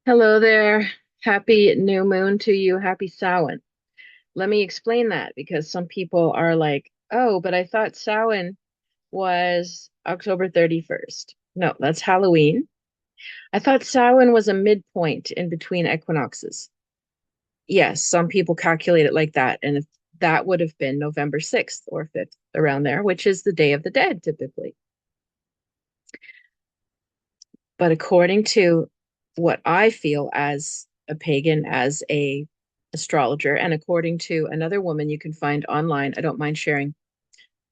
Hello there. Happy new moon to you. Happy Samhain. Let me explain that because some people are like, oh, but I thought Samhain was October 31st. No, that's Halloween. I thought Samhain was a midpoint in between equinoxes. Yes, some people calculate it like that. And if that would have been November 6th or 5th, around there, which is the Day of the Dead typically. But according to what I feel as a pagan, as a astrologer, and according to another woman you can find online, I don't mind sharing.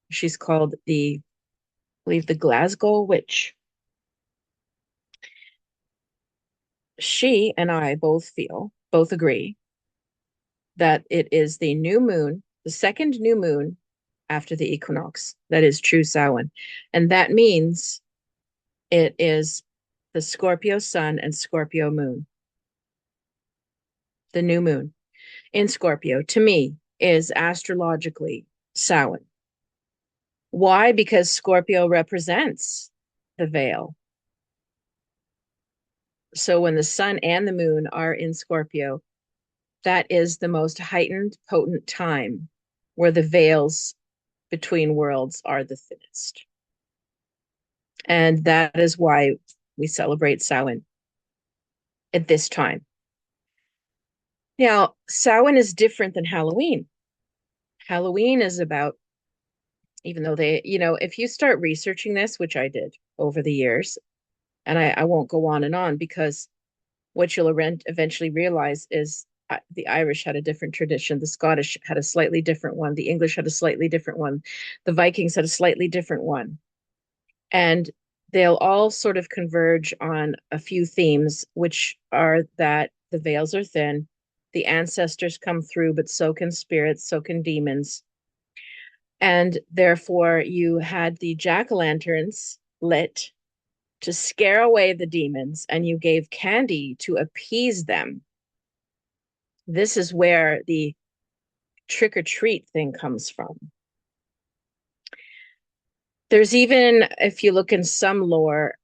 She's called I believe the Glasgow Witch. She and I both agree that it is the new moon, the second new moon after the equinox, that is true Samhain. And that means it is the Scorpio sun and Scorpio moon, the new moon in Scorpio, to me, is astrologically Samhain. Why? Because Scorpio represents the veil. So when the sun and the moon are in Scorpio, that is the most heightened, potent time where the veils between worlds are the thinnest. And that is why we celebrate Samhain at this time. Now, Samhain is different than Halloween. Halloween is about, even though if you start researching this, which I did over the years, and I won't go on and on because what you'll eventually realize is the Irish had a different tradition, the Scottish had a slightly different one, the English had a slightly different one, the Vikings had a slightly different one. And they'll all sort of converge on a few themes, which are that the veils are thin, the ancestors come through, but so can spirits, so can demons. And therefore, you had the jack-o'-lanterns lit to scare away the demons, and you gave candy to appease them. This is where the trick or treat thing comes from. There's even, if you look in some lore,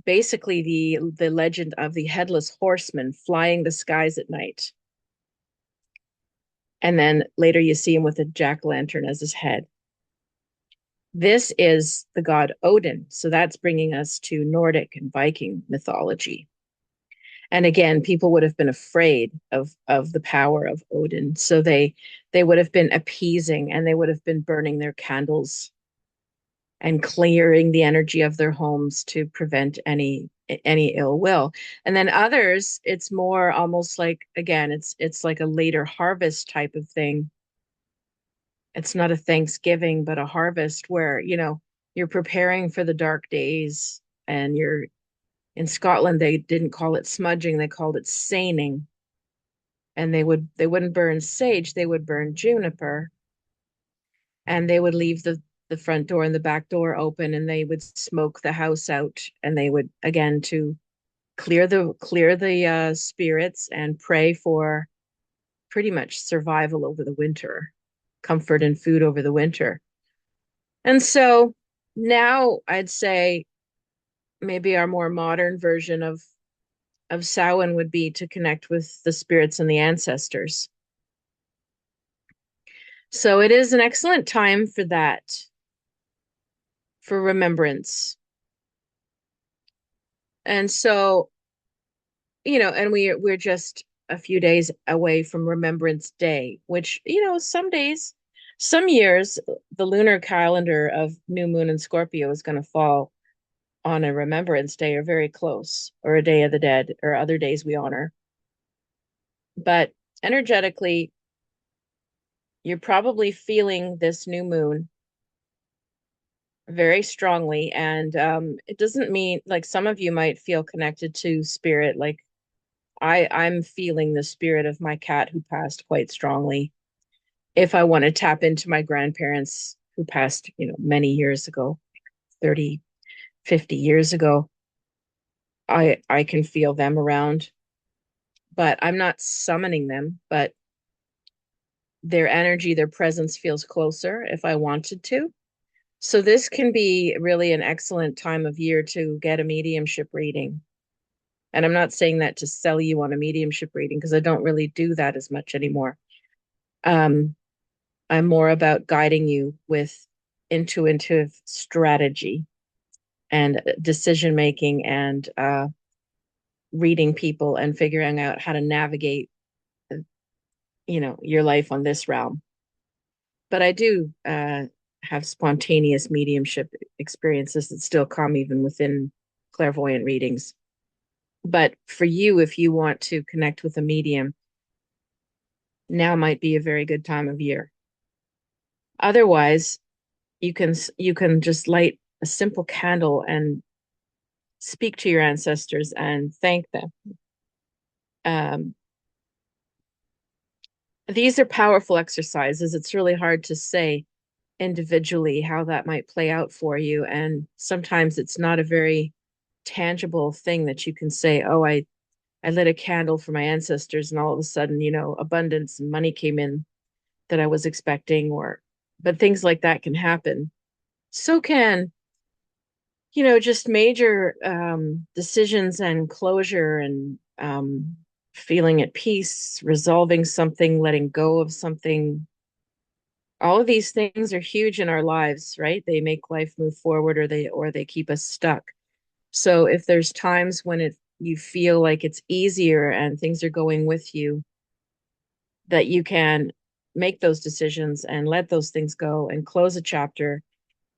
basically the legend of the headless horseman flying the skies at night. And then later you see him with a jack-o'-lantern as his head. This is the god Odin. So that's bringing us to Nordic and Viking mythology. And again, people would have been afraid of the power of Odin. So they would have been appeasing, and they would have been burning their candles and clearing the energy of their homes to prevent any ill will. And then others, it's more almost like, again, it's like a later harvest type of thing. It's not a Thanksgiving, but a harvest where, you're preparing for the dark days, and you're in Scotland, they didn't call it smudging, they called it seining. And they wouldn't burn sage, they would burn juniper. And they would leave the front door and the back door open, and they would smoke the house out, and they would, again, to clear the spirits and pray for pretty much survival over the winter, comfort and food over the winter. And so now I'd say maybe our more modern version of Samhain would be to connect with the spirits and the ancestors. So it is an excellent time for that, for remembrance. And so, and we're just a few days away from Remembrance Day, which, some days, some years, the lunar calendar of new moon and Scorpio is going to fall on a Remembrance Day or very close, or a Day of the Dead, or other days we honor. But energetically, you're probably feeling this new moon very strongly. And it doesn't mean, like, some of you might feel connected to spirit. Like I'm feeling the spirit of my cat who passed quite strongly. If I want to tap into my grandparents who passed, many years ago, 30, 50 years ago, I can feel them around. But I'm not summoning them, but their energy, their presence feels closer if I wanted to. So this can be really an excellent time of year to get a mediumship reading. And I'm not saying that to sell you on a mediumship reading, because I don't really do that as much anymore. I'm more about guiding you with intuitive strategy and decision making, and reading people and figuring out how to navigate, your life on this realm. But I do have spontaneous mediumship experiences that still come even within clairvoyant readings. But for you, if you want to connect with a medium, now might be a very good time of year. Otherwise, you can just light a simple candle and speak to your ancestors and thank them. Um, these are powerful exercises. It's really hard to say individually how that might play out for you. And sometimes it's not a very tangible thing that you can say, oh, I lit a candle for my ancestors and all of a sudden, abundance and money came in that I was expecting, but things like that can happen. So can, just major decisions and closure, and feeling at peace, resolving something, letting go of something. All of these things are huge in our lives, right? They make life move forward, or they keep us stuck. So if there's times when you feel like it's easier and things are going with you, that you can make those decisions and let those things go and close a chapter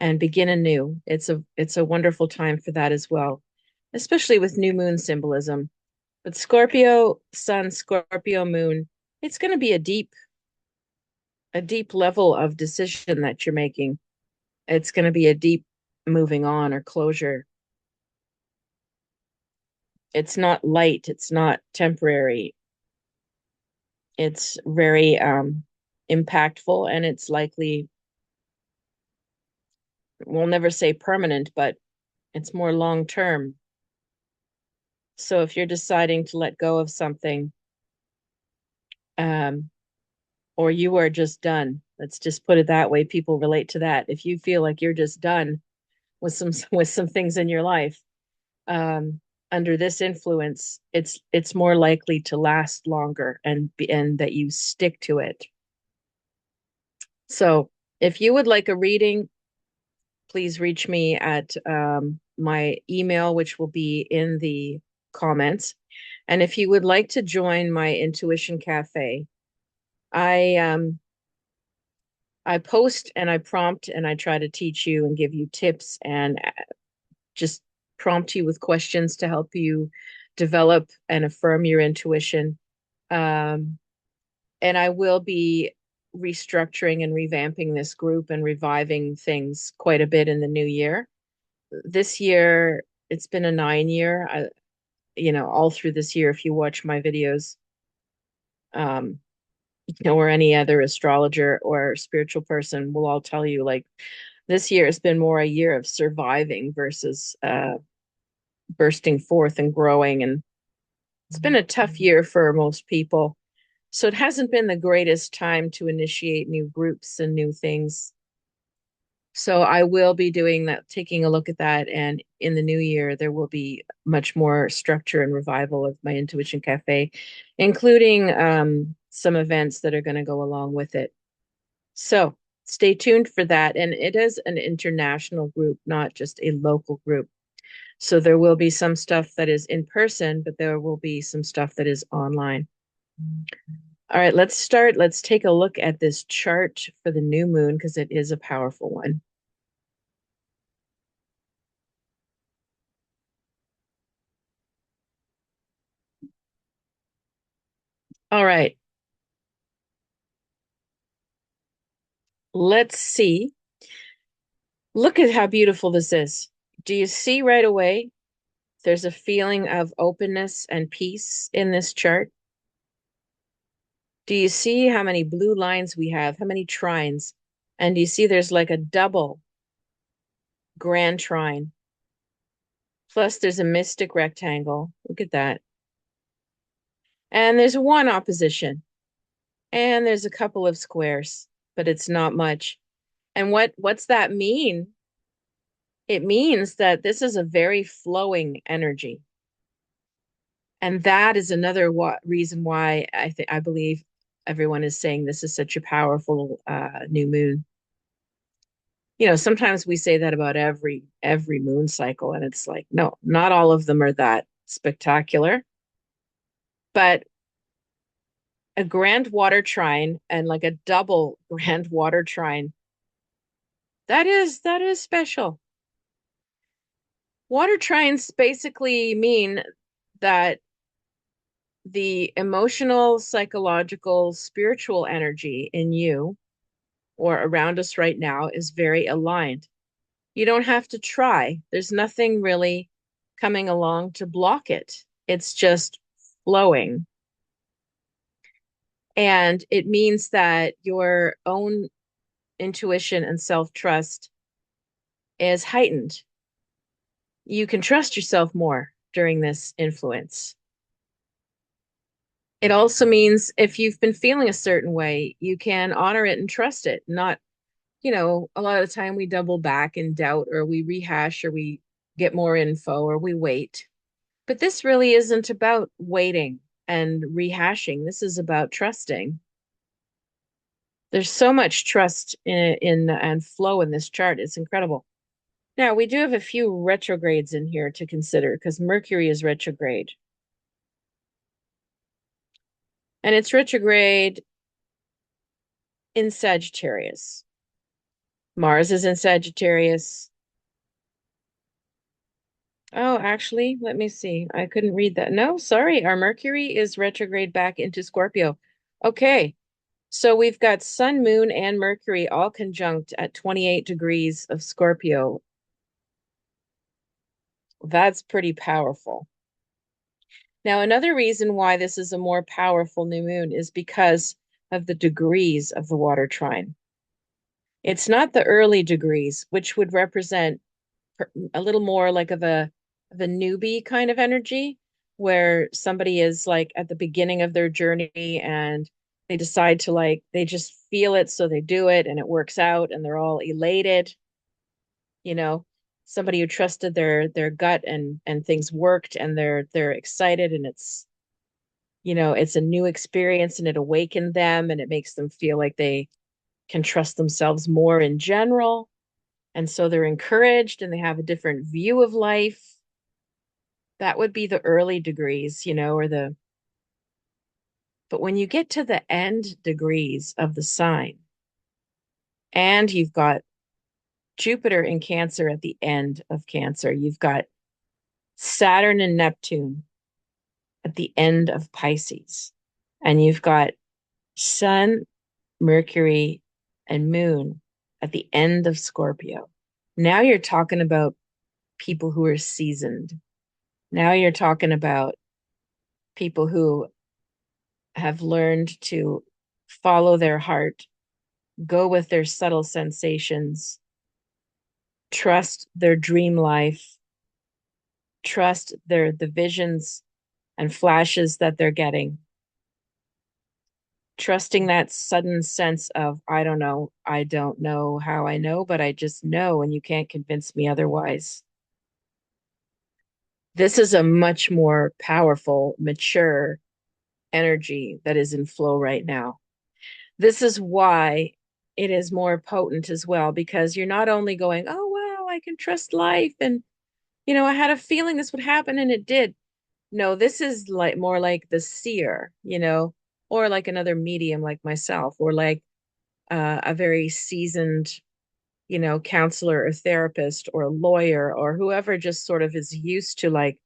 and begin anew. It's a wonderful time for that as well, especially with new moon symbolism. But Scorpio sun, Scorpio moon, it's going to be a deep level of decision that you're making. It's going to be a deep moving on or closure. It's not light, it's not temporary. It's very impactful, and it's likely, we'll never say permanent, but it's more long term. So if you're deciding to let go of something, um, or you are just done, let's just put it that way. People relate to that. If you feel like you're just done with some things in your life, um, under this influence, it's more likely to last longer, and that you stick to it. So if you would like a reading, please reach me at my email, which will be in the comments. And if you would like to join my Intuition Cafe, I post and I prompt and I try to teach you and give you tips, and just prompt you with questions to help you develop and affirm your intuition. Um, and I will be restructuring and revamping this group and reviving things quite a bit in the new year. This year, it's been a 9 year. All through this year, if you watch my videos, um, or any other astrologer or spiritual person will all tell you, like, this year has been more a year of surviving versus bursting forth and growing. And it's been a tough year for most people. So it hasn't been the greatest time to initiate new groups and new things. So I will be doing that, taking a look at that. And in the new year, there will be much more structure and revival of my Intuition Cafe, including some events that are going to go along with it. So stay tuned for that. And it is an international group, not just a local group. So there will be some stuff that is in person, but there will be some stuff that is online. All right, let's start. Let's take a look at this chart for the new moon, because it is a powerful one. All right. Let's see. Look at how beautiful this is. Do you see right away? There's a feeling of openness and peace in this chart. Do you see how many blue lines we have? How many trines? And do you see there's like a double grand trine? Plus there's a mystic rectangle. Look at that. And there's one opposition. And there's a couple of squares, but it's not much. And what's that mean? It means that this is a very flowing energy. And that is another reason why I believe everyone is saying this is such a powerful new moon. Sometimes we say that about every moon cycle, and it's like, no, not all of them are that spectacular. But a grand water trine and like a double grand water trine, that is special. Water trines basically mean that the emotional, psychological, spiritual energy in you or around us right now is very aligned. You don't have to try. There's nothing really coming along to block it. It's just flowing. And it means that your own intuition and self-trust is heightened. You can trust yourself more during this influence. It also means if you've been feeling a certain way, you can honor it and trust it. Not, a lot of the time we double back in doubt or we rehash or we get more info or we wait. But this really isn't about waiting and rehashing. This is about trusting. There's so much trust in and flow in this chart. It's incredible. Now, we do have a few retrogrades in here to consider because Mercury is retrograde. And it's retrograde in Sagittarius. Mars is in Sagittarius. Oh, actually, let me see. I couldn't read that. No, sorry. Our Mercury is retrograde back into Scorpio. Okay. So we've got Sun, Moon, and Mercury all conjunct at 28 degrees of Scorpio. That's pretty powerful. Now, another reason why this is a more powerful new moon is because of the degrees of the water trine. It's not the early degrees, which would represent a little more like of a newbie kind of energy, where somebody is like at the beginning of their journey and they decide to they just feel it, so they do it and it works out and they're all elated, you know, somebody who trusted their gut and things worked and they're excited and it's a new experience and it awakened them and it makes them feel like they can trust themselves more in general. And so they're encouraged and they have a different view of life. That would be the early degrees, but when you get to the end degrees of the sign and you've got Jupiter in Cancer at the end of Cancer, you've got Saturn and Neptune at the end of Pisces, and you've got Sun, Mercury, and Moon at the end of Scorpio. Now you're talking about people who are seasoned. Now you're talking about people who have learned to follow their heart, go with their subtle sensations, trust their dream life, trust the visions and flashes that they're getting, trusting that sudden sense of, I don't know how I know, but I just know, and you can't convince me otherwise. This is a much more powerful, mature energy that is in flow right now. This is why it is more potent as well, because you're not only going, oh, wow, I can trust life. And, I had a feeling this would happen and it did. No, this is like more like the seer, or like another medium like myself, or like a very seasoned, counselor or therapist or lawyer or whoever just sort of is used to like,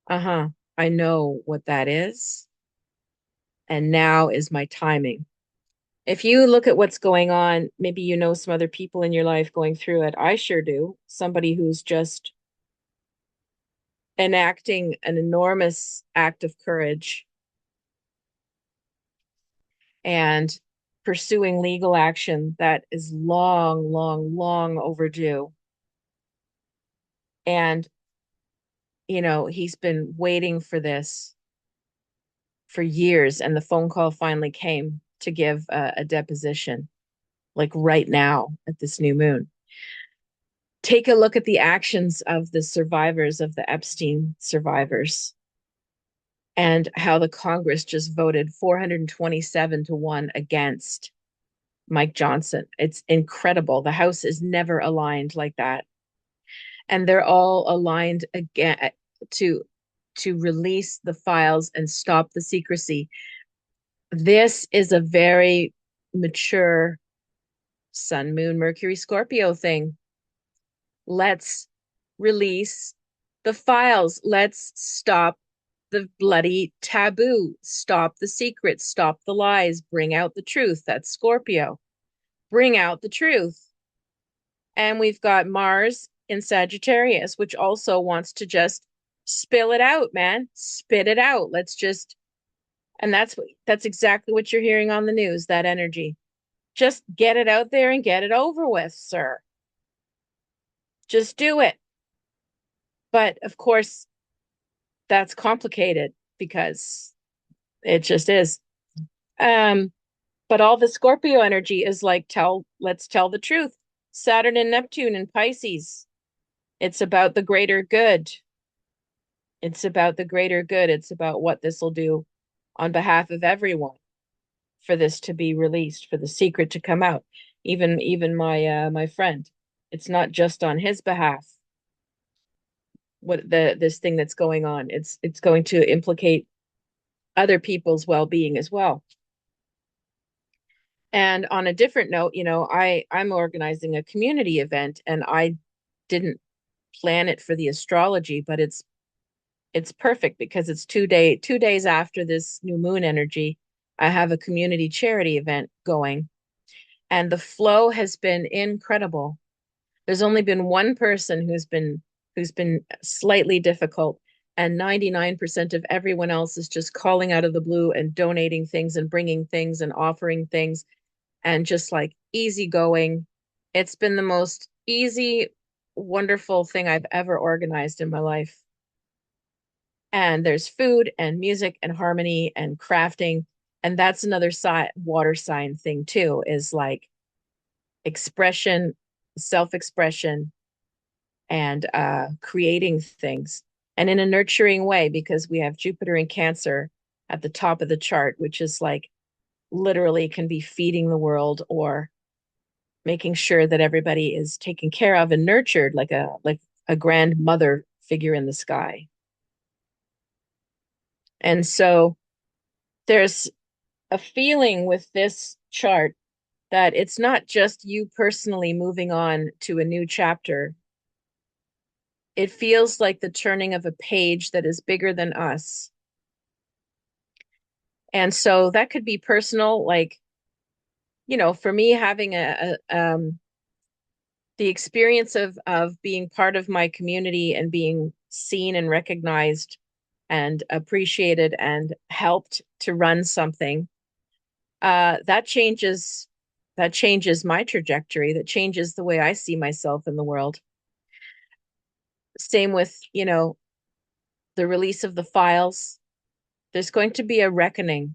uh-huh, I know what that is. And now is my timing. If you look at what's going on, maybe you know some other people in your life going through it. I sure do. Somebody who's just enacting an enormous act of courage and pursuing legal action that is long, long, long overdue. And, he's been waiting for this for years. And the phone call finally came to give a deposition, like right now at this new moon. Take a look at the actions of the survivors, of the Epstein survivors, and how the Congress just voted 427-1 against Mike Johnson. It's incredible. The House is never aligned like that. And they're all aligned again to release the files and stop the secrecy. This is a very mature Sun, Moon, Mercury, Scorpio thing. Let's release the files. Let's stop the bloody taboo. Stop the secrets. Stop the lies. Bring out the truth. That's Scorpio. Bring out the truth. And we've got Mars in Sagittarius, which also wants to just spill it out, man. Spit it out. Let's just, and that's exactly what you're hearing on the news, that energy. Just get it out there and get it over with, sir. Just do it. But of course, that's complicated because it just is. But all the Scorpio energy is like, let's tell the truth. Saturn and Neptune in Pisces. It's about the greater good. It's about the greater good. It's about what this will do on behalf of everyone for this to be released, for the secret to come out. Even my friend, it's not just on his behalf. What this thing that's going on, it's going to implicate other people's well-being as well. And on a different note, I'm organizing a community event, and I didn't plan it for the astrology, but it's perfect because it's 2 days after this new moon energy. I have a community charity event going, and the flow has been incredible. There's only been one person who's been slightly difficult, and 99% of everyone else is just calling out of the blue and donating things and bringing things and offering things and just like easygoing. It's been the most easy, wonderful thing I've ever organized in my life. And there's food and music and harmony and crafting. And that's another water sign thing too, is like expression, self-expression, and creating things, and in a nurturing way, because we have Jupiter in Cancer at the top of the chart, which is like literally can be feeding the world or making sure that everybody is taken care of and nurtured, like a grandmother figure in the sky. And so there's a feeling with this chart that it's not just you personally moving on to a new chapter. It feels like the turning of a page that is bigger than us. And so that could be personal, like, for me, having the experience of being part of my community and being seen and recognized and appreciated and helped to run something, that changes my trajectory, that changes the way I see myself in the world. Same with, the release of the files. There's going to be a reckoning.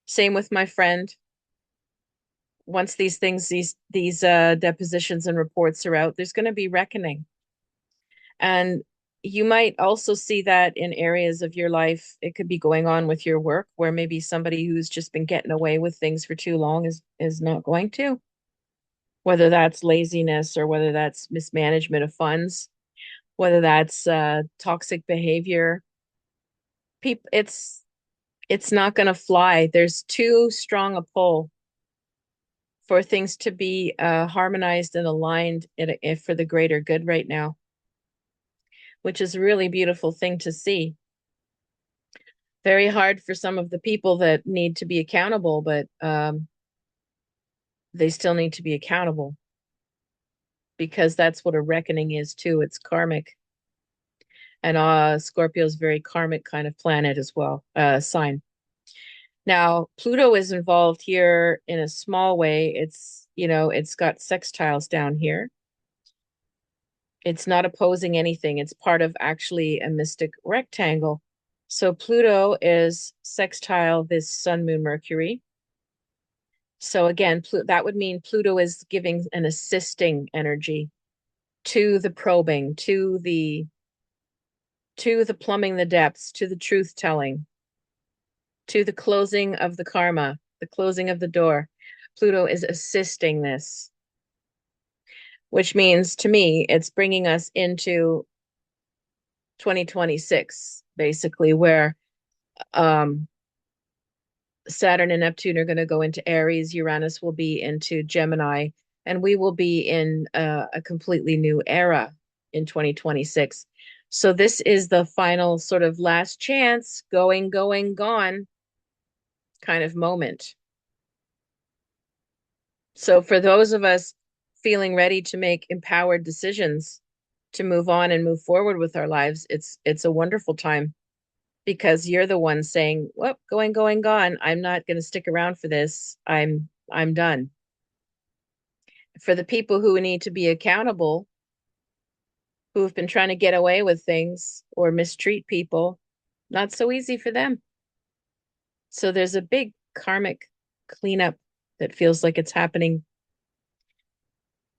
Same with my friend. Once these depositions and reports are out, there's going to be reckoning. And you might also see that in areas of your life. It could be going on with your work, where maybe somebody who's just been getting away with things for too long is not going to. Whether that's laziness or whether that's mismanagement of funds, whether that's toxic behavior. It's not going to fly. There's too strong a pull for things to be harmonized and aligned for the greater good right now, which is a really beautiful thing to see. Very hard for some of the people that need to be accountable, but they still need to be accountable, because that's what a reckoning is too. It's karmic. And Scorpio is very karmic kind of planet as well, sign. Now, Pluto is involved here in a small way. It's got sextiles down here. It's not opposing anything. It's part of actually a mystic rectangle. So Pluto is sextile this Sun, Moon, Mercury. So again, that would mean Pluto is giving an assisting energy to the probing, to the to the plumbing the depths, to the truth telling, to the closing of the karma, the closing of the door. Pluto is assisting this, which means to me, it's bringing us into 2026, basically, where um, Saturn and Neptune are going to go into Aries, Uranus will be into Gemini, and we will be in a completely new era in 2026. So this is the final sort of last chance, going, going, gone kind of moment. So for those of us feeling ready to make empowered decisions to move on and move forward with our lives, it's a wonderful time because you're the one saying, "Well, going, going, gone. I'm not going to stick around for this. I'm done." For the people who need to be accountable, who have been trying to get away with things or mistreat people, not so easy for them. So there's a big karmic cleanup that feels like it's happening.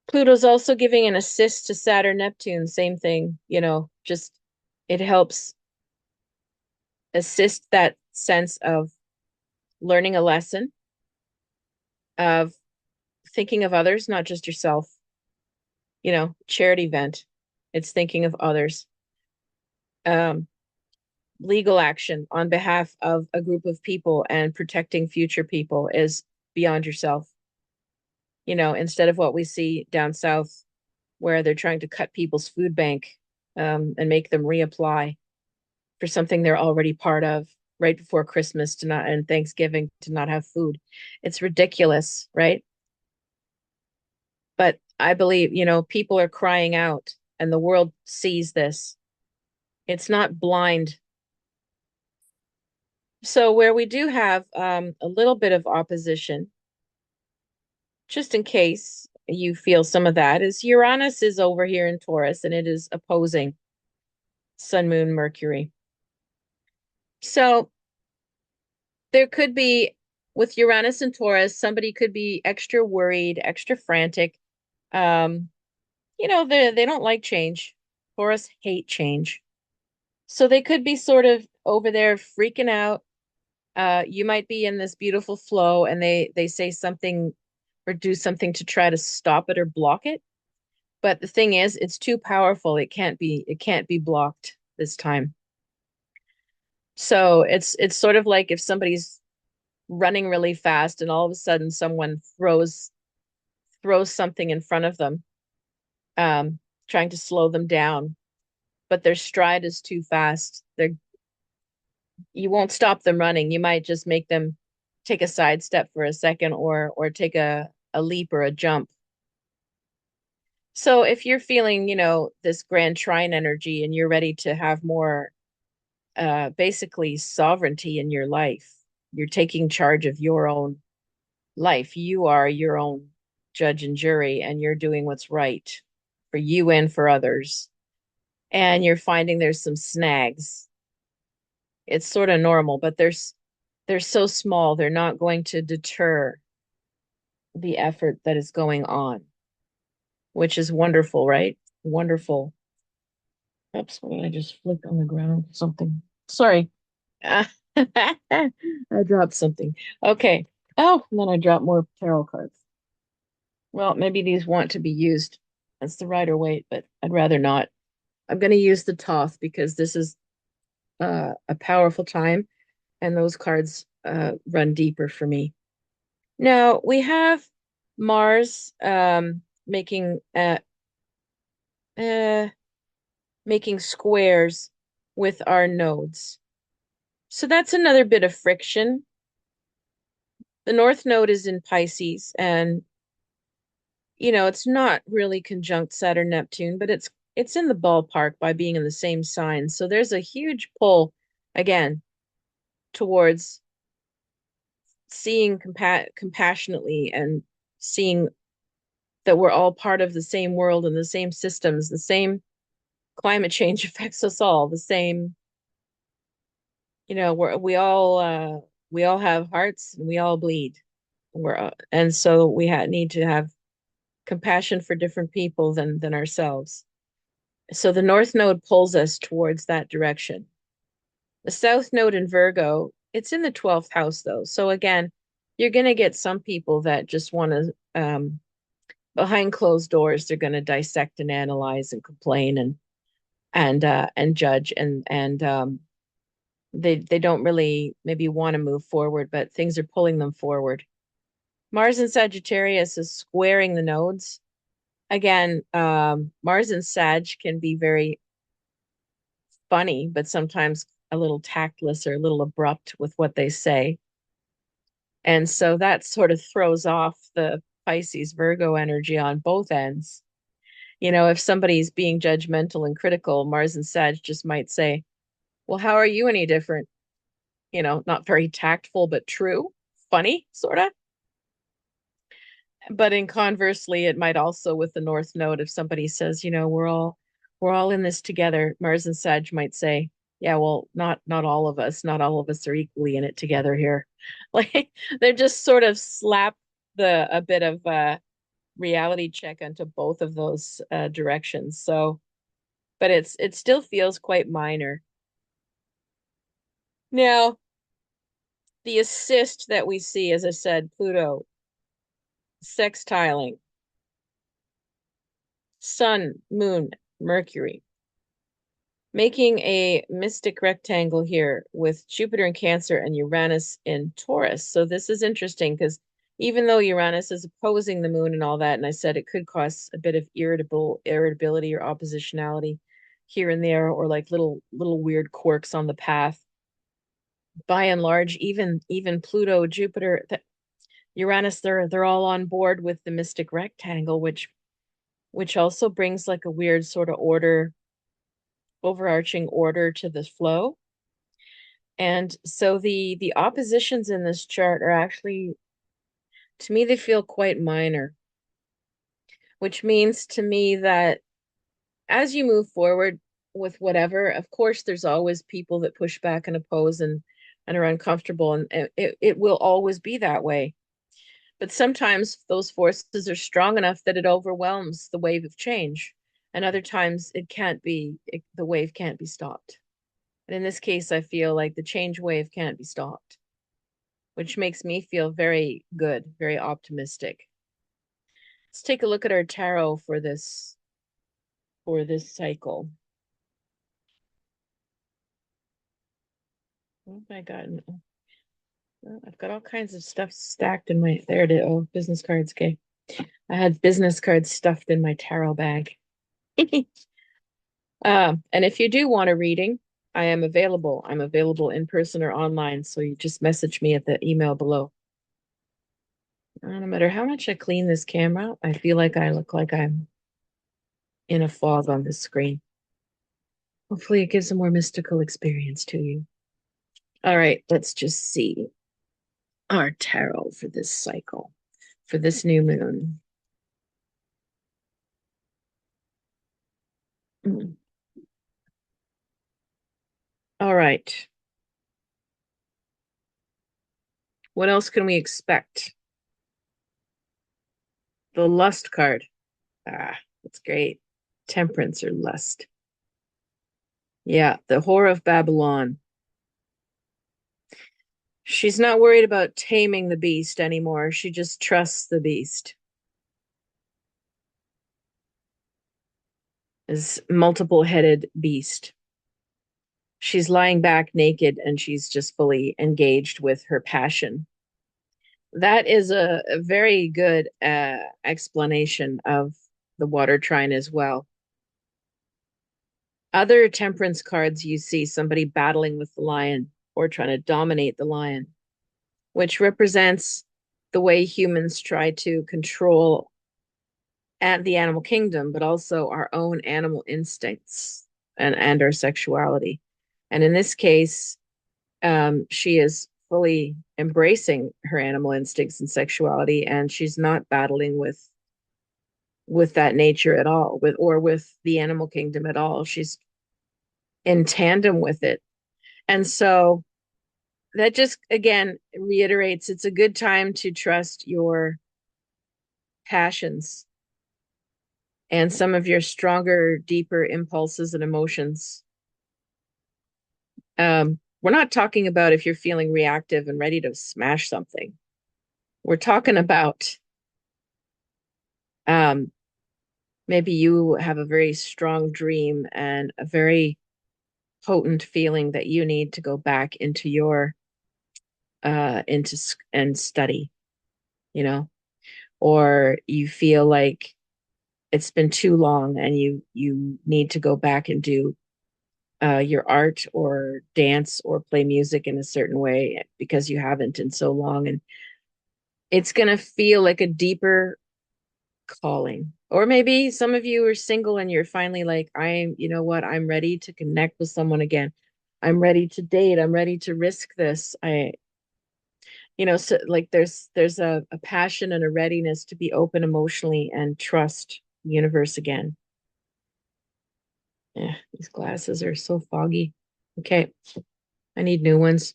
Pluto's also giving an assist to Saturn, Neptune, same thing, just it helps assist that sense of learning a lesson, of thinking of others, not just yourself. Charity event. It's thinking of others. Um, Legal action on behalf of a group of people and protecting future people is beyond yourself. Instead of what we see down south, where they're trying to cut people's food bank and make them reapply for something they're already part of right before Christmas to not and Thanksgiving to not have food. It's ridiculous, right? But I believe, people are crying out and the world sees this. It's not blind. So where we do have a little bit of opposition, just in case you feel some of that, is Uranus is over here in Taurus and it is opposing Sun, Moon, Mercury. So there could be, with Uranus and Taurus, somebody could be extra worried, extra frantic. Um, they don't like change. Taurus hate change. So they could be sort of over there freaking out. You might be in this beautiful flow and they say something or do something to try to stop it or block it. But the thing is, it's too powerful. It can't be blocked this time. So it's sort of like if somebody's running really fast and all of a sudden someone throws something in front of them, trying to slow them down, but their stride is too fast. You won't stop them running. You might just make them take a side step for a second or take a leap or a jump. So if you're feeling, this grand trine energy and you're ready to have more basically sovereignty in your life, you're taking charge of your own life. You are your own judge and jury, and you're doing what's right for you and for others. And you're finding there's some snags. It's sort of normal, but they're so small, they're not going to deter the effort that is going on, which is wonderful, right? Wonderful. Oops, what did I just flick on the ground? Something. Sorry. I dropped something. Okay. Oh, and then I dropped more tarot cards. Well, maybe these want to be used as the Rider Waite, but I'd rather not. I'm going to use the Toth because this is a powerful time, and those cards run deeper for me. Now we have Mars uh, making squares with our nodes. So that's another bit of friction. The North Node is in Pisces, and it's not really conjunct Saturn Neptune, but it's in the ballpark by being in the same sign. So there's a huge pull again towards seeing compassionately and seeing that we're all part of the same world and the same systems, the same climate change affects us all, the same, we all have hearts and we all bleed. And so we need to have compassion for different people than ourselves. So the North Node pulls us towards that direction. The South Node in Virgo, it's in the 12th house though. So again, you're going to get some people that just want to, behind closed doors, they're going to dissect and analyze and complain and judge and they don't really maybe want to move forward, but things are pulling them forward. Mars and Sagittarius is squaring the nodes. Again, Mars and Sag can be very funny, but sometimes a little tactless or a little abrupt with what they say. And so that sort of throws off the Pisces Virgo energy on both ends. You know, if somebody's being judgmental and critical, Mars and Sag just might say, well, how are you any different? You know, not very tactful, but true, funny, sort of. But in conversely, it might also with the North Node, if somebody says, you know, we're all in this together, Mars and Sag might say, yeah, well, not all of us, not all of us are equally in it together here. Like they're just sort of slap the a bit of reality check onto both of those directions. So, but it still feels quite minor. Now, the assist that we see, as I said, Pluto sextiling Sun, Moon, Mercury, making a mystic rectangle here with Jupiter in Cancer and Uranus in Taurus. So this is interesting because even though Uranus is opposing the moon and all that, and I said it could cause a bit of irritability or oppositionality here and there, or like little weird quirks on the path. By and large, even Pluto, Jupiter, Uranus, they're all on board with the mystic rectangle, which also brings like a weird sort of order, overarching order to the flow. And so the oppositions in this chart are actually, to me, they feel quite minor, which means to me that as you move forward with whatever, of course, there's always people that push back and oppose and are uncomfortable, and it will always be that way. But sometimes those forces are strong enough that it overwhelms the wave of change. And other times it can't be, the wave can't be stopped. And in this case, I feel like the change wave can't be stopped, which makes me feel very good, very optimistic. Let's take a look at our tarot for this cycle. Oh my God. I've got all kinds of stuff stacked in my, there it is. Oh, business cards. Okay. I had business cards stuffed in my tarot bag. And if you do want a reading, I am available. I'm available in person or online. So you just message me at the email below. No matter how much I clean this camera, I feel like I look like I'm in a fog on this screen. Hopefully it gives a more mystical experience to you. All right, let's just see our tarot for this cycle, for this new moon. All right. What else can we expect? The lust card. Ah, that's great. Temperance or lust. Yeah, the whore of Babylon. She's not worried about taming the beast anymore. She just trusts the beast. This multiple-headed beast. She's lying back naked and she's just fully engaged with her passion. That is a very good explanation of the water trine as well. Other temperance cards, you see somebody battling with the lion or trying to dominate the lion, which represents the way humans try to control at the animal kingdom, but also our own animal instincts and our sexuality. And in this case, she is fully embracing her animal instincts and sexuality, and she's not battling with that nature at all, with the animal kingdom at all. She's in tandem with it. And so that just again reiterates it's a good time to trust your passions and some of your stronger, deeper impulses and emotions. We're not talking about if you're feeling reactive and ready to smash something. We're talking about um, maybe you have a very strong dream and a very potent feeling that you need to go back into your and study, you know, or you feel like it's been too long and you need to go back and do your art or dance or play music in a certain way because you haven't in so long, and it's going to feel like a deeper calling. Or maybe some of you are single and you're finally like, you know what, I'm ready to connect with someone again. I'm ready to date. I'm ready to risk this. So like there's a passion and a readiness to be open emotionally and trust the universe again. Yeah, these glasses are so foggy. Okay, I need new ones.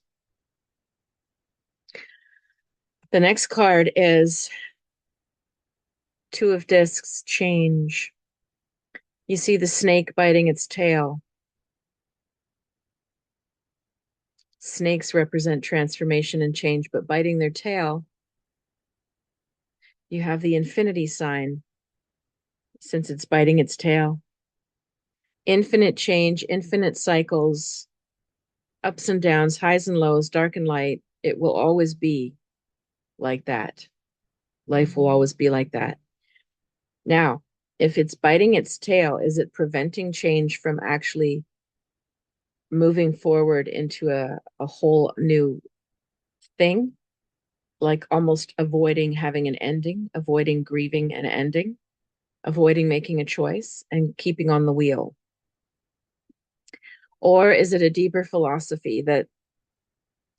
The next card is Two of Discs, change. You see the snake biting its tail. Snakes represent transformation and change, but biting their tail, you have the infinity sign since it's biting its tail. Infinite change, infinite cycles, ups and downs, highs and lows, dark and light. It will always be like that. Life will always be like that. Now, if it's biting its tail, is it preventing change from actually moving forward into a whole new thing? Like almost avoiding having an ending, avoiding grieving an ending, avoiding making a choice and keeping on the wheel? Or is it a deeper philosophy that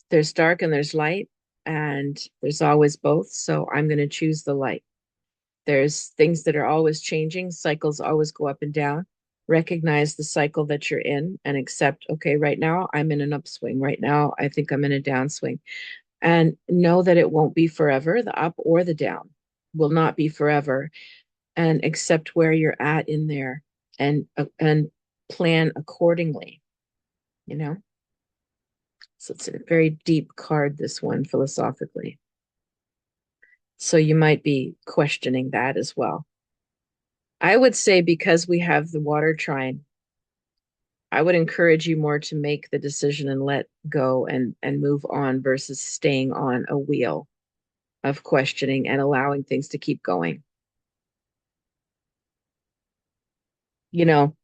there's dark and there's light and there's always both? So I'm going to choose the light. There's things that are always changing, cycles always go up and down. Recognize the cycle that you're in and accept, okay, right now I'm in an upswing. Right now I think I'm in a downswing. And know that it won't be forever. The up or the down will not be forever. And accept where you're at in there and plan accordingly, you know? So it's a very deep card, this one, philosophically. So you might be questioning that as well. I would say because we have the water trine, I would encourage you more to make the decision and let go and move on versus staying on a wheel of questioning and allowing things to keep going. You know,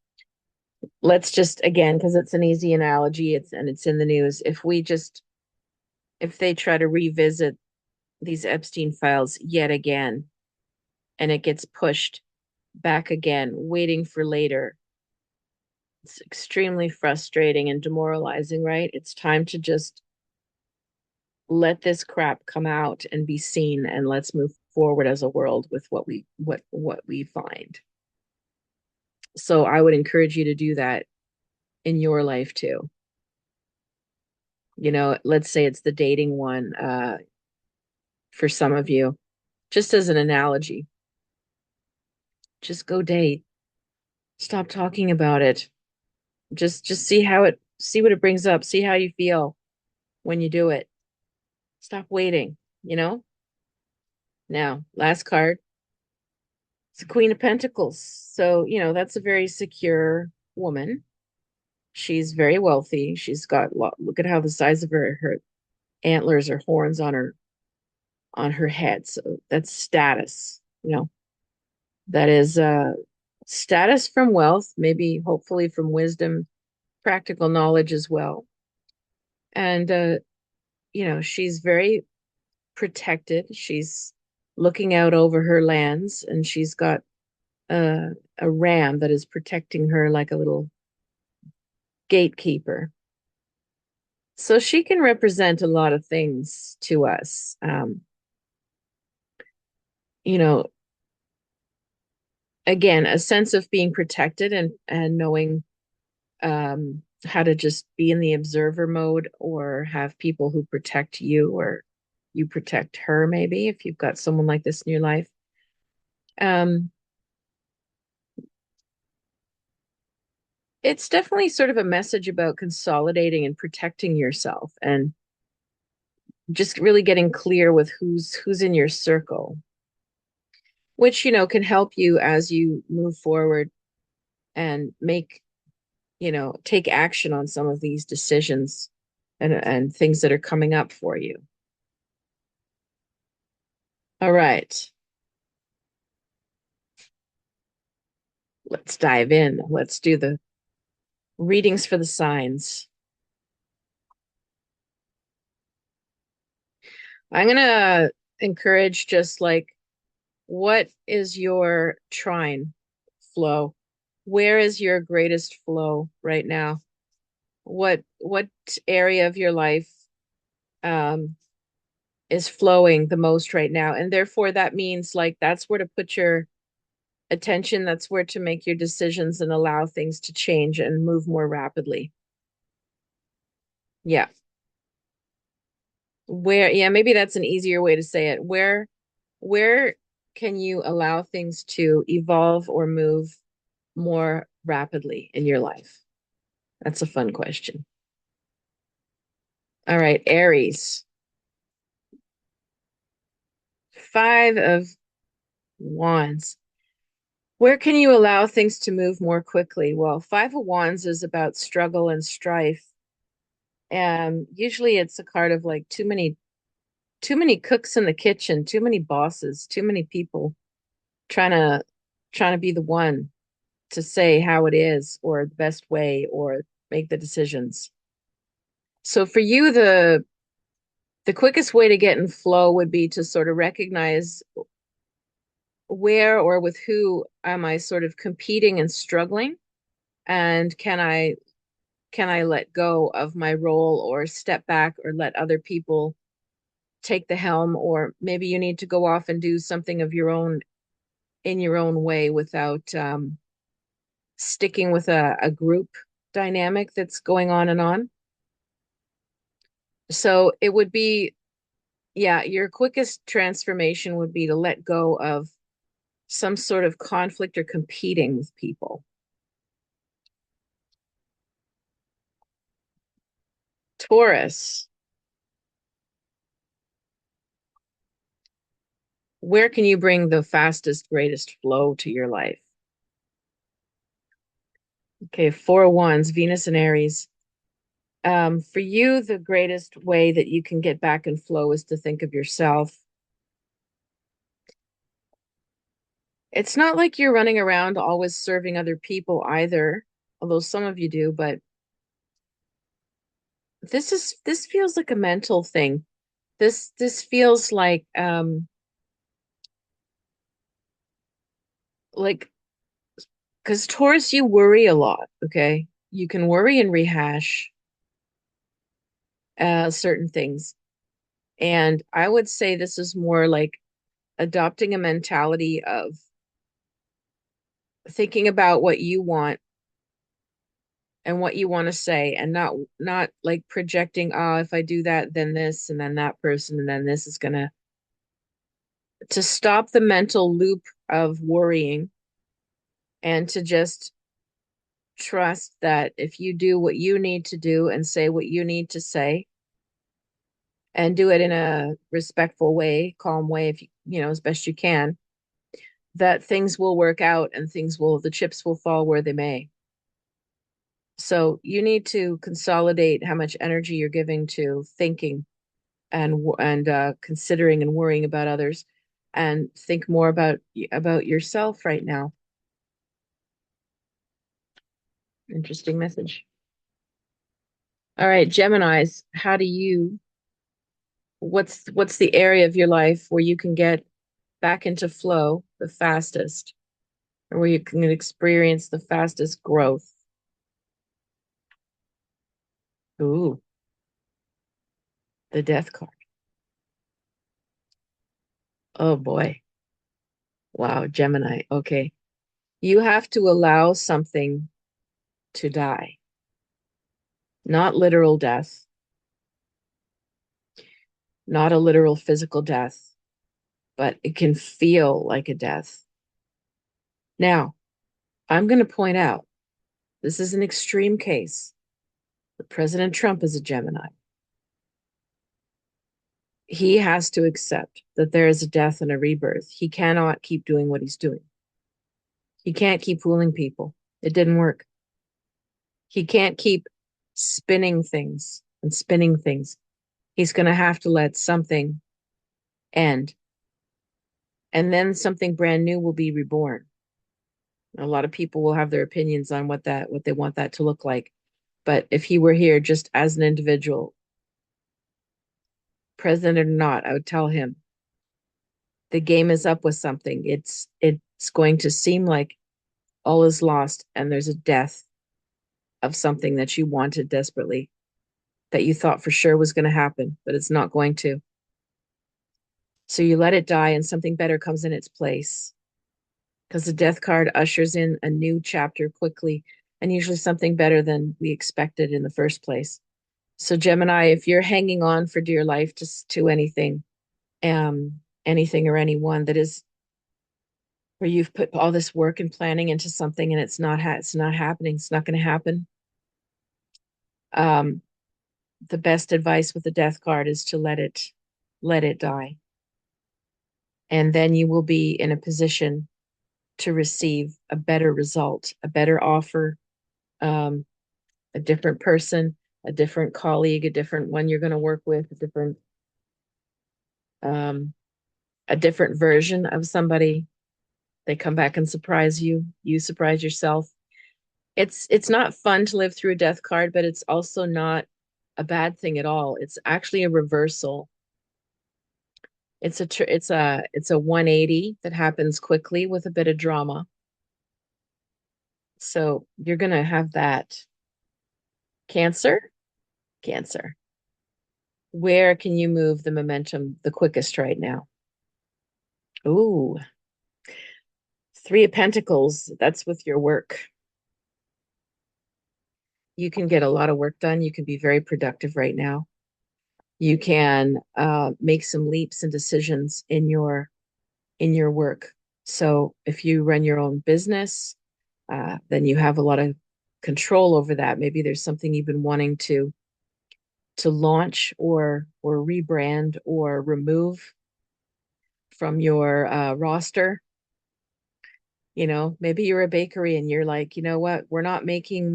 let's just again, because it's an easy analogy, it's in the news. If they try to revisit these Epstein files yet again, and it gets pushed back again, waiting for later, it's extremely frustrating and demoralizing, right? It's time to just let this crap come out and be seen, and let's move forward as a world with what we find. So I would encourage you to do that in your life too. Let's say it's the dating one, for some of you, just as an analogy. Just go date. Stop talking about it. Just see what it brings up. See how you feel when you do it. Stop waiting, you know? Now, last card. It's the Queen of Pentacles. So, that's a very secure woman. She's very wealthy. She's got look at how the size of her antlers or horns on her head. So that's status, that is status from wealth, maybe hopefully from wisdom, practical knowledge as well. And she's very protected. She's looking out over her lands, and she's got a ram that is protecting her like a little gatekeeper. So she can represent a lot of things to us. You know, again, a sense of being protected and knowing how to just be in the observer mode, or have people who protect you, or you protect her, maybe if you've got someone like this in your life. it's definitely sort of a message about consolidating and protecting yourself and just really getting clear with who's in your circle, which, can help you as you move forward and take action on some of these decisions and things that are coming up for you. All right. Let's dive in. Let's do the readings for the signs. I'm going to encourage just like, what is your trine flow? Where is your greatest flow right now? What area of your life um, is flowing the most right now? And therefore, that means like that's where to put your attention. That's where to make your decisions and allow things to change and move more rapidly. Yeah. Yeah, maybe that's an easier way to say it. Where can you allow things to evolve or move more rapidly in your life? That's a fun question. All right, Aries. 5 of Wands. Where can you allow things to move more quickly? Well, 5 of Wands is about struggle and strife. And usually it's a card of like too many cooks in the kitchen, too many bosses, too many people trying to trying to be the one to say how it is or the best way or make the decisions. So for you, the quickest way to get in flow would be to sort of recognize where or with who am I sort of competing and struggling, and can I let go of my role or step back or let other people take the helm, or maybe you need to go off and do something of your own in your own way without sticking with a group dynamic that's going on and on. So it would be, yeah, your quickest transformation would be to let go of some sort of conflict or competing with people. Taurus, where can you bring the fastest, greatest flow to your life? Okay, 4 of Wands, Venus and Aries. For you, the greatest way that you can get back in flow is to think of yourself. It's not like you're running around always serving other people either, although some of you do, but this feels like a mental thing. This feels like because Taurus, you worry a lot, okay? You can worry and rehash certain things. And I would say this is more like adopting a mentality of thinking about what you want and what you want to say, and not like projecting, oh, if I do that, then this, and then that person, and then this is gonna to stop the mental loop of worrying and to just trust that if you do what you need to do and say what you need to say and do it in a respectful way, calm way, if as best you can, that things will work out and the chips will fall where they may. So you need to consolidate how much energy you're giving to thinking and considering and worrying about others, and think more about yourself right now. Interesting message. All right, Geminis, what's the area of your life where you can get back into flow the fastest, or where you can experience the fastest growth? Ooh, the death card. Oh boy. Wow, Gemini. Okay. You have to allow something to die. Not literal death, not a literal physical death, but it can feel like a death. Now, I'm going to point out This is an extreme case. But President Trump is a Gemini. He has to accept that there is a death and a rebirth. He cannot keep doing what he's doing. He can't keep fooling people. It didn't work. He can't keep spinning things and spinning things. He's going to have to let something end. And then something brand new will be reborn. A lot of people will have their opinions on what they want that to look like. But if he were here just as an individual, president or not, I would tell him the game is up with something. It's going to seem like all is lost and there's a death of something that you wanted desperately, that you thought for sure was going to happen, but it's not going to. So you let it die and something better comes in its place. Because the death card ushers in a new chapter quickly, and usually something better than we expected in the first place. So Gemini, if you're hanging on for dear life to anything, anything or anyone that is where you've put all this work and planning into something and it's not happening, it's not going to happen. The best advice with the death card is to let it die. And then you will be in a position to receive a better result, a better offer, a different person, a different colleague, a different one you're going to work with, a different version of somebody. They come back and surprise you. You surprise yourself. It's not fun to live through a death card, but it's also not a bad thing at all. It's actually a reversal. It's a 180 that happens quickly with a bit of drama. So you're going to have that. Cancer. Where can you move the momentum the quickest right now? Ooh, Three of Pentacles. That's with your work. You can get a lot of work done. You can be very productive right now. You can make some leaps and decisions in your work. So if you run your own business, then you have a lot of control over that. Maybe there's something you've been wanting to launch or rebrand or remove from your roster. Maybe you're a bakery and you're like, you know what, we're not making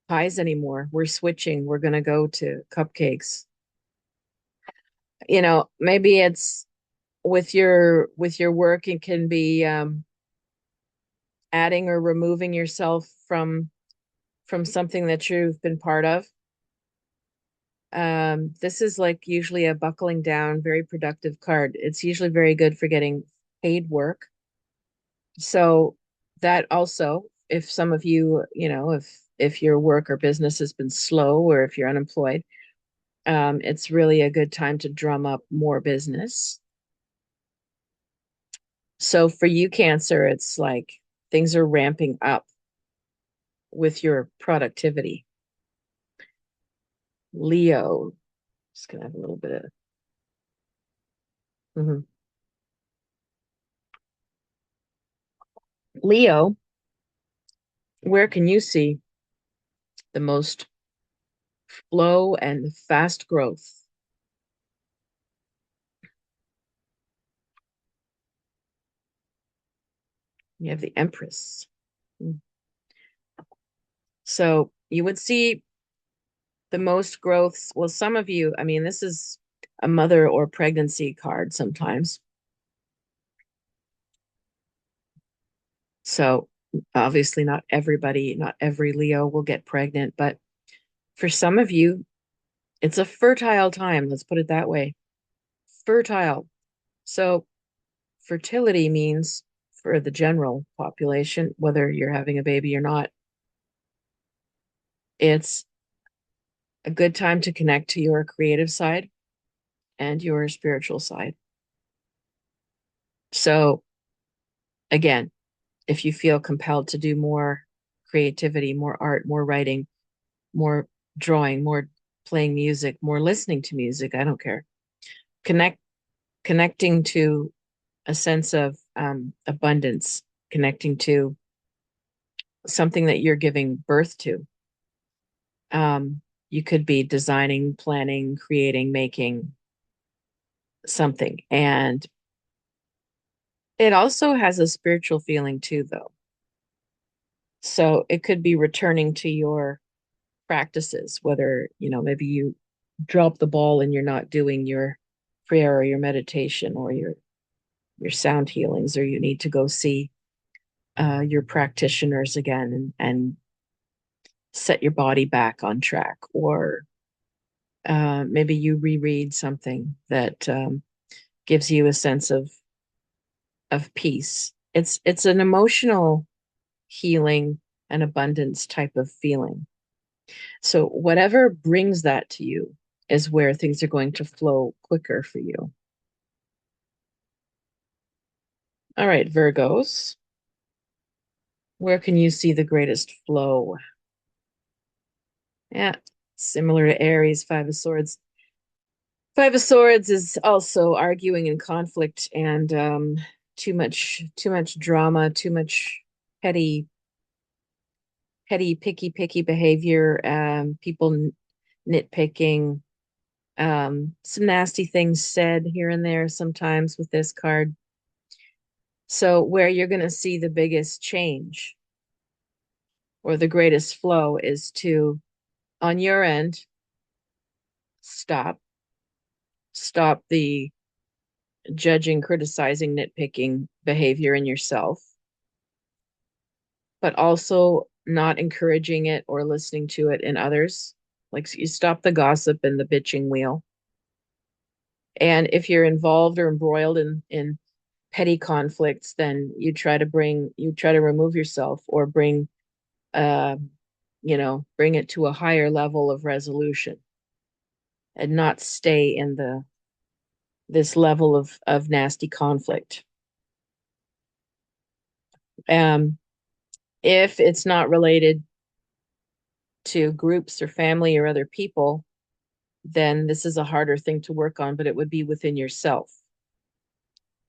pies anymore. We're switching. We're going to go to cupcakes. Maybe it's with your work, it can be adding or removing yourself from something that you've been part of. This is like usually a buckling down, very productive card. It's usually very good for getting paid work. So that also, if some of you, if your work or business has been slow or if you're unemployed, it's really a good time to drum up more business. So for you, Cancer, it's like things are ramping up with your productivity. Leo, just gonna have a little bit of Leo, where can you see the most flow and fast growth? You have the Empress. So you would see the most growth. Well, some of you, I mean, this is a mother or pregnancy card sometimes. So obviously not everybody, not every Leo will get pregnant, but for some of you, it's a fertile time. Let's put it that way. Fertile. So fertility means for the general population, whether you're having a baby or not, it's a good time to connect to your creative side and your spiritual side. So again, if you feel compelled to do more creativity, more art, more writing, more drawing, more playing music, more listening to music, I don't care. Connecting to a sense of abundance, connecting to something that you're giving birth to. You could be designing, planning, creating, making something. And it also has a spiritual feeling too, though. So it could be returning to your practices, whether, maybe you drop the ball and you're not doing your prayer or your meditation or your sound healings, or you need to go see your practitioners again and set your body back on track, or maybe you reread something that gives you a sense of peace. It's an emotional healing and abundance type of feeling. So whatever brings that to you is where things are going to flow quicker for you. All right, Virgos, where can you see the greatest flow? Yeah, similar to Aries, Five of Swords. Five of Swords is also arguing and conflict and too much drama, too much petty, picky behavior, people nitpicking, some nasty things said here and there sometimes with this card. So where you're going to see the biggest change or the greatest flow is to, on your end, stop the judging, criticizing, nitpicking behavior in yourself, but also not encouraging it or listening to it in others. Like, you stop the gossip and the bitching wheel. And if you're involved or embroiled in petty conflicts, then you try to remove yourself, or uh, bring it to a higher level of resolution, and not stay in this level of nasty conflict. Um, if it's not related to groups or family or other people, then this is a harder thing to work on, but it would be within yourself.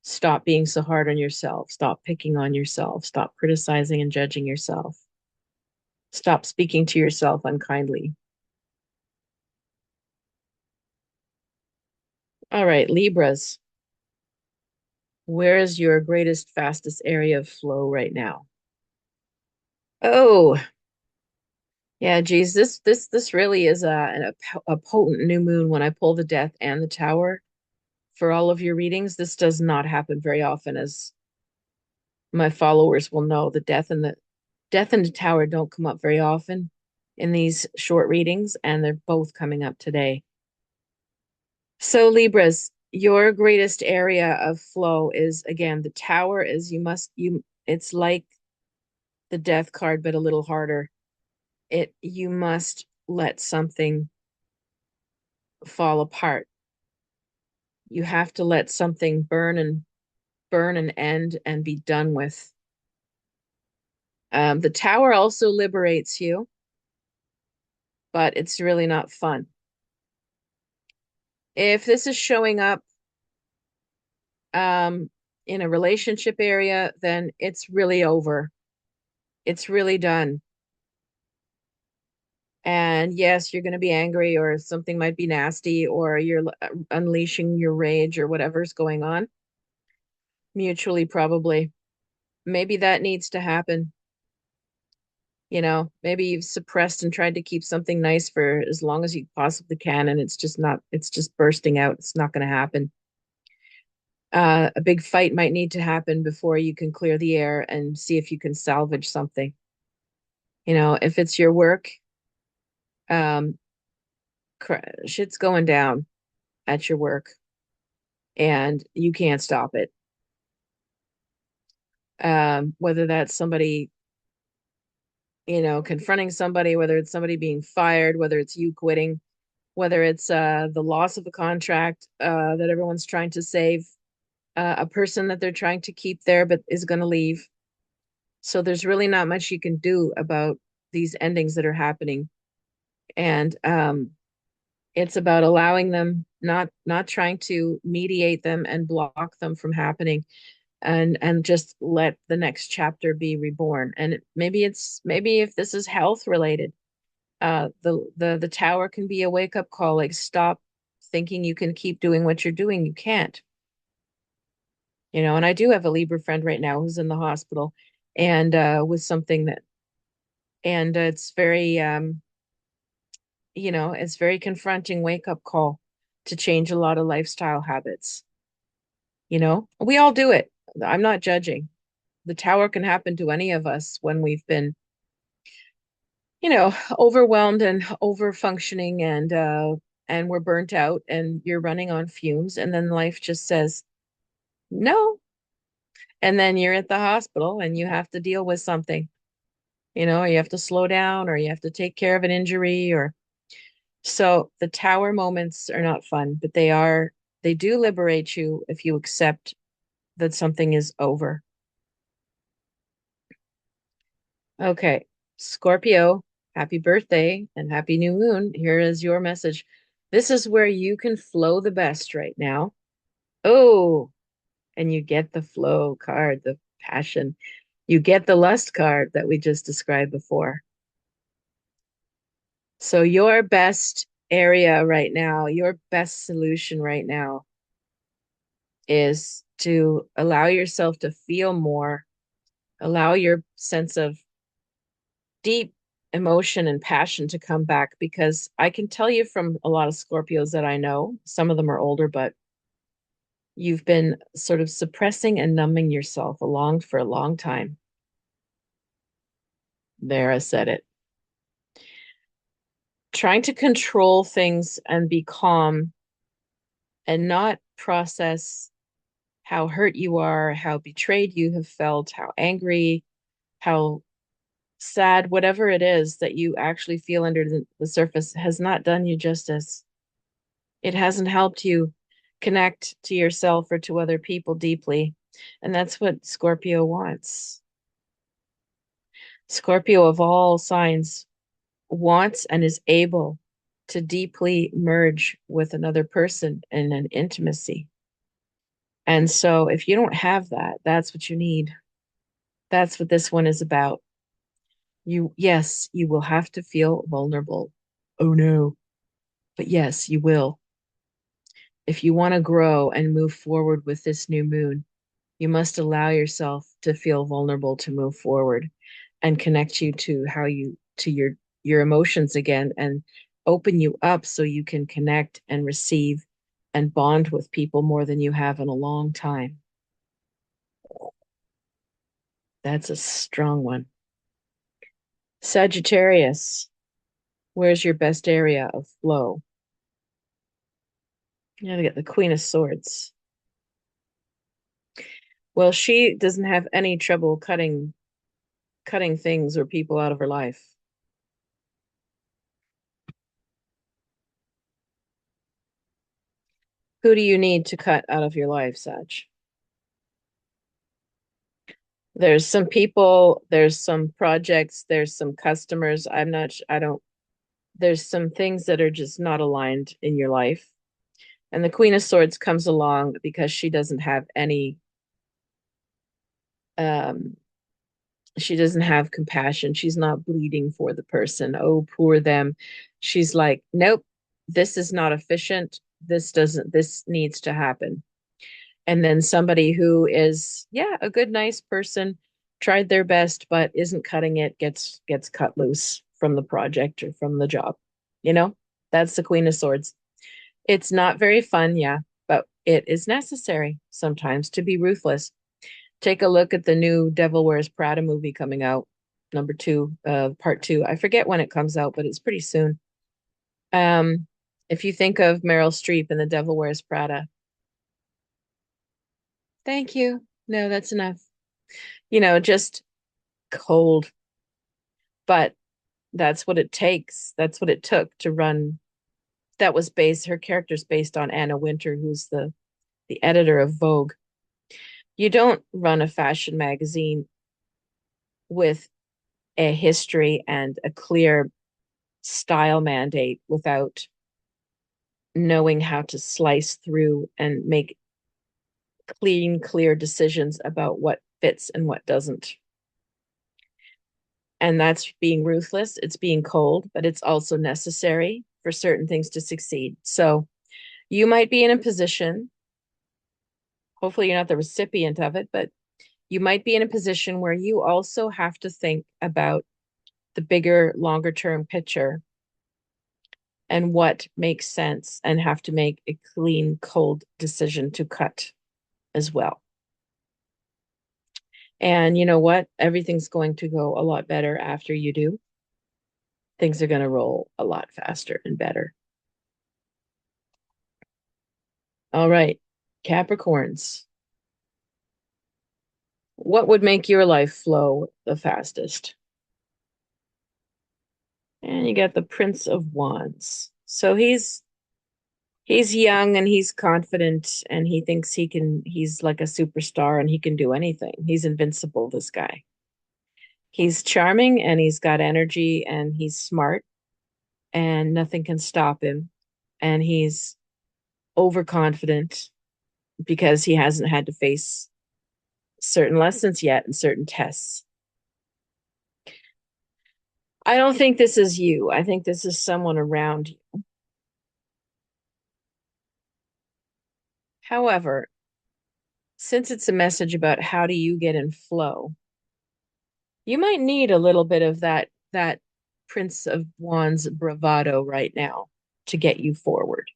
Stop being so hard on yourself. Stop picking on yourself. Stop criticizing and judging yourself. Stop speaking to yourself unkindly. All right, Libras, where is your greatest, fastest area of flow right now? Oh, yeah, geez, this really is a potent new moon. When I pull the Death and the Tower for all of your readings, this does not happen very often, as my followers will know. The Death and the Tower don't come up very often in these short readings, and they're both coming up today. So Libras, your greatest area of flow is, again, the Tower. Is it's like the Death card, but a little harder. You must let something fall apart. You have to let something burn and end and be done with. The Tower also liberates you, but it's really not fun. If this is showing up in a relationship area, then it's really over. It's really done. And yes, you're going to be angry, or something might be nasty, or you're unleashing your rage or whatever's going on. Mutually, probably. Maybe that needs to happen. Maybe you've suppressed and tried to keep something nice for as long as you possibly can, and it's just bursting out. It's not going to happen. A big fight might need to happen before you can clear the air and see if you can salvage something. If it's your work, um, shit's going down at your work and you can't stop it. Whether that's somebody, confronting somebody, whether it's somebody being fired, whether it's you quitting, whether it's the loss of a contract that everyone's trying to save, a person that they're trying to keep there but is going to leave. So there's really not much you can do about these endings that are happening. And it's about allowing them, not trying to mediate them and block them from happening. and just let the next chapter be reborn. And maybe if this is health related, the tower can be a wake up call. Like, stop thinking you can keep doing what you're doing. You can't. And I do have a Libra friend right now who's in the hospital and with something that, and it's very it's very confronting wake up call to change a lot of lifestyle habits. We all do it. I'm not judging. The tower can happen to any of us when we've been, overwhelmed and over functioning, and we're burnt out and you're running on fumes, and then life just says no. And then you're at the hospital and you have to deal with something, or you have to slow down, or you have to take care of an injury, or so the tower moments are not fun, but they do liberate you if you accept that something is over. Okay, Scorpio, happy birthday and happy new moon. Here is your message. This is where you can flow the best right now. Oh, and you get the flow card, the passion. You get the lust card that we just described before. So your best area right now, your best solution right now is to allow yourself to feel more, allow your sense of deep emotion and passion to come back, because I can tell you from a lot of Scorpios that I know, some of them are older, but you've been sort of suppressing and numbing yourself along for a long time. There, I said it. Trying to control things and be calm and not process how hurt you are, how betrayed you have felt, how angry, how sad, whatever it is that you actually feel under the surface has not done you justice. It hasn't helped you connect to yourself or to other people deeply. And that's what Scorpio wants. Scorpio of all signs wants and is able to deeply merge with another person in an intimacy. And so if you don't have that, that's what you need. That's what this one is about. Yes, you will have to feel vulnerable. Oh no. But yes, you will. If you want to grow and move forward with this new moon, you must allow yourself to feel vulnerable to move forward and connect you to your emotions again, and open you up so you can connect and receive and bond with people more than you have in a long time. That's a strong one. Sagittarius, where's your best area of flow? You gotta get the Queen of Swords. Well, she doesn't have any trouble cutting things or people out of her life. Who do you need to cut out of your life, Sag? There's some people, there's some projects, there's some customers. I don't, there's some things that are just not aligned in your life. And the Queen of Swords comes along because um, she doesn't have compassion. She's not bleeding for the person. Oh, poor them. She's like, nope, this is not efficient. This needs to happen. And then somebody who is, yeah, a good, nice person, tried their best, but isn't cutting it, gets cut loose from the project or from the job. You know, that's the Queen of Swords. It's not very fun, yeah, but it is necessary sometimes to be ruthless. Take a look at the new Devil Wears Prada movie coming out, number two, part two. I forget when it comes out, but it's pretty soon. Um, if you think of Meryl Streep in The Devil Wears Prada, thank you. No, that's enough. Just cold. But that's what it takes. That's what it took to run. Her character's based on Anna Wintour, who's the editor of Vogue. You don't run a fashion magazine with a history and a clear style mandate without knowing how to slice through and make clean, clear decisions about what fits and what doesn't. And that's being ruthless. It's being cold, but it's also necessary for certain things to succeed. So you might be in a position, hopefully you're not the recipient of it, but you might be in a position where you also have to think about the bigger, longer term picture and what makes sense, and have to make a clean, cold decision to cut as well. And you know what? Everything's going to go a lot better after you do. Things are going to roll a lot faster and better. All right, Capricorns. What would make your life flow the fastest? And you got the Prince of Wands. So he's young and he's confident and he thinks he's like a superstar and he can do anything. He's invincible, this guy. He's charming and he's got energy and he's smart and nothing can stop him. And he's overconfident because he hasn't had to face certain lessons yet and certain tests. I don't think this is you. I think this is someone around you. However, since it's a message about how do you get in flow, you might need a little bit of that Prince of Wands bravado right now to get you forward.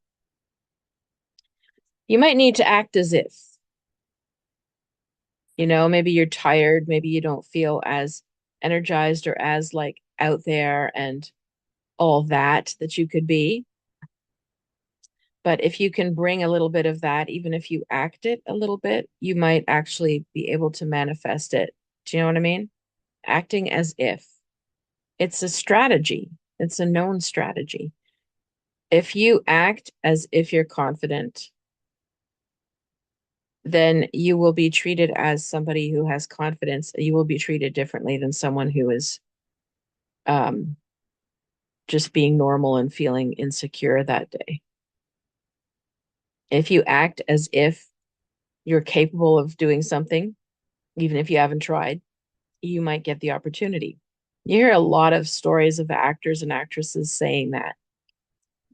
You might need to act as if, maybe you're tired, maybe you don't feel as energized or as like out there and all that you could be. But if you can bring a little bit of that, even if you act it a little bit, you might actually be able to manifest it. Do you know what I mean? Acting as if. It's a strategy. It's a known strategy. If you act as if you're confident, then you will be treated as somebody who has confidence. You will be treated differently than someone who is um, just being normal and feeling insecure that day. If you act as if you're capable of doing something, even if you haven't tried, you might get the opportunity. You hear a lot of stories of actors and actresses saying that,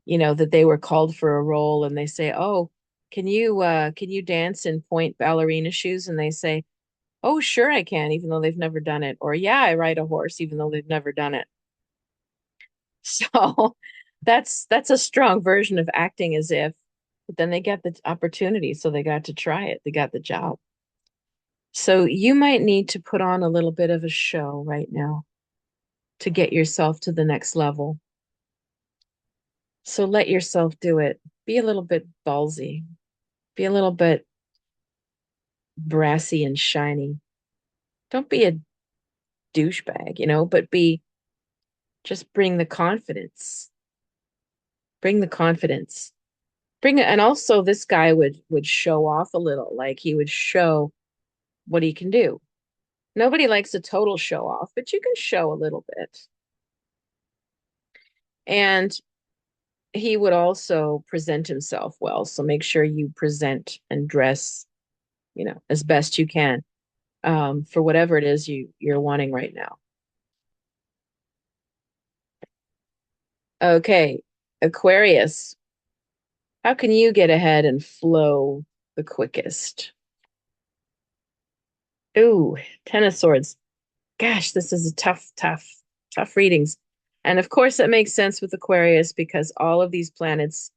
that they were called for a role and they say, "Oh, can you dance in point ballerina shoes?" And they say, "Oh, sure I can," even though they've never done it. Or, "Yeah, I ride a horse," even though they've never done it. So that's a strong version of acting as if, but then they get the opportunity, so they got to try it. They got the job. So you might need to put on a little bit of a show right now to get yourself to the next level. So let yourself do it. Be a little bit ballsy. Be a little bit brassy and shiny. Don't be a douchebag, but just bring the confidence. Bring the confidence. Bring it. And also this guy would show off a little, like he would show what he can do. Nobody likes a total show off, but you can show a little bit. And he would also present himself well. So make sure you present and dress, as best you can, for whatever it is you're wanting right now. Okay, Aquarius, how can you get ahead and flow the quickest? Ooh, Ten of Swords. Gosh, this is a tough readings. And of course, that makes sense with Aquarius because all of these planets,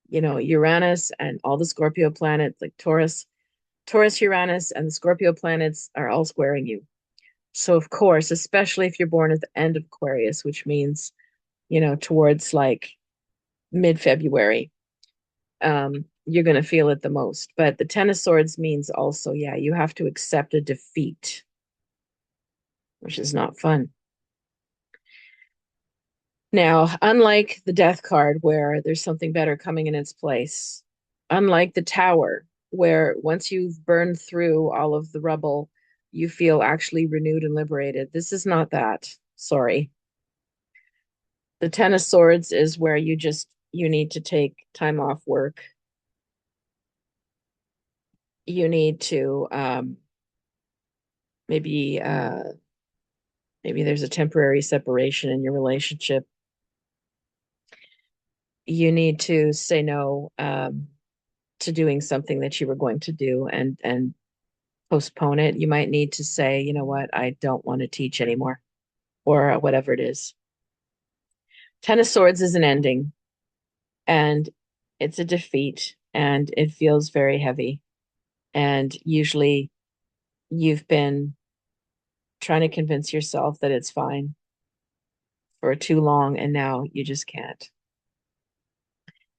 Uranus and all the Scorpio planets, like Taurus, Uranus, and the Scorpio planets are all squaring you. So, of course, especially if you're born at the end of Aquarius, which means, towards like mid-February, you're going to feel it the most. But the Ten of Swords means also, yeah, you have to accept a defeat, which is not fun. Now, unlike the Death card, where there's something better coming in its place, unlike the Tower, where once you've burned through all of the rubble, you feel actually renewed and liberated. This is not that. Sorry. The Ten of Swords is where you need to take time off work you need to maybe maybe there's a temporary separation in your relationship. You need to say no to doing something that you were going to do and postpone it. You might need to say, you know what, I don't want to teach anymore, or whatever it is. Ten of Swords is an ending, and it's a defeat, and it feels very heavy. And usually you've been trying to convince yourself that it's fine for too long, and now you just can't.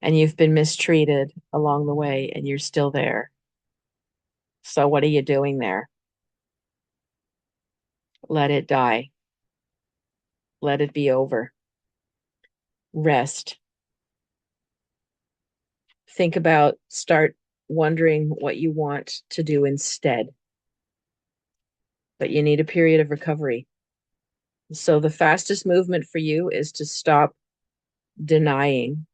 And you've been mistreated along the way, and you're still there. So what are you doing there? Let it die. Let it be over. Rest. Think about, start wondering what you want to do instead. But you need a period of recovery. So the fastest movement for you is to stop denying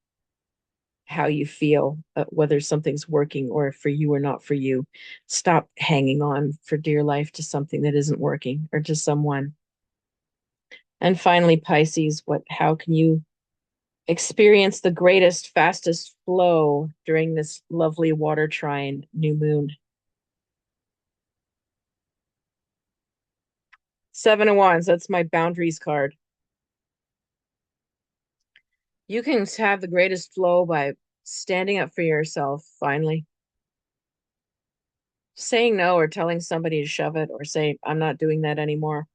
how you feel, whether something's working or for you or not for you. Stop hanging on for dear life to something that isn't working, or to someone. And finally, Pisces, how can you experience the greatest, fastest flow during this lovely water trine new moon? Seven of Wands, that's my boundaries card. You can have the greatest flow by standing up for yourself, finally. Saying no, or telling somebody to shove it, or say, I'm not doing that anymore.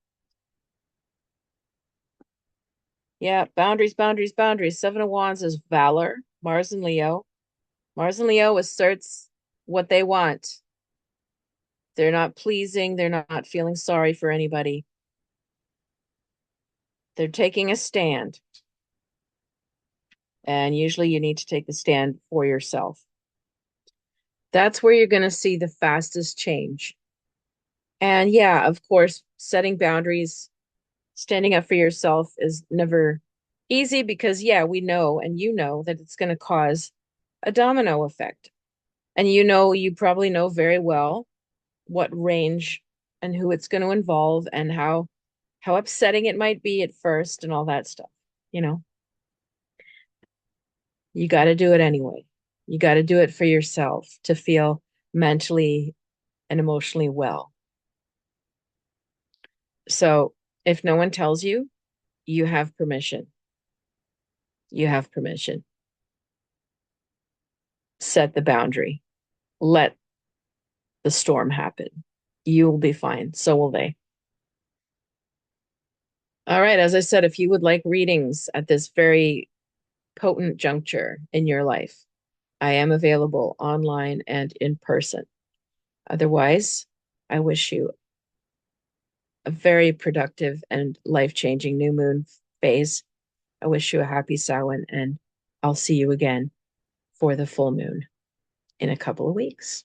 Yeah, boundaries, boundaries, boundaries. Seven of Wands is valor, Mars and Leo. Mars and Leo asserts what they want. They're not pleasing. They're not feeling sorry for anybody. They're taking a stand. And usually you need to take the stand for yourself. That's where you're going to see the fastest change. And yeah, of course, setting boundaries, standing up for yourself is never easy, because yeah, we know, and you know, that it's going to cause a domino effect. And you probably know very well what range and who it's going to involve, and how upsetting it might be at first, and all that stuff. You know, you got to do it anyway. You got to do it for yourself to feel mentally and emotionally well. So if no one tells you, you have permission. You have permission. Set the boundary. Let the storm happen. You will be fine. So will they. All right. As I said, if you would like readings at this very potent juncture in your life, I am available online and in person. Otherwise, I wish you a very productive and life-changing new moon phase. I wish you a happy Samhain, and I'll see you again for the full moon in a couple of weeks.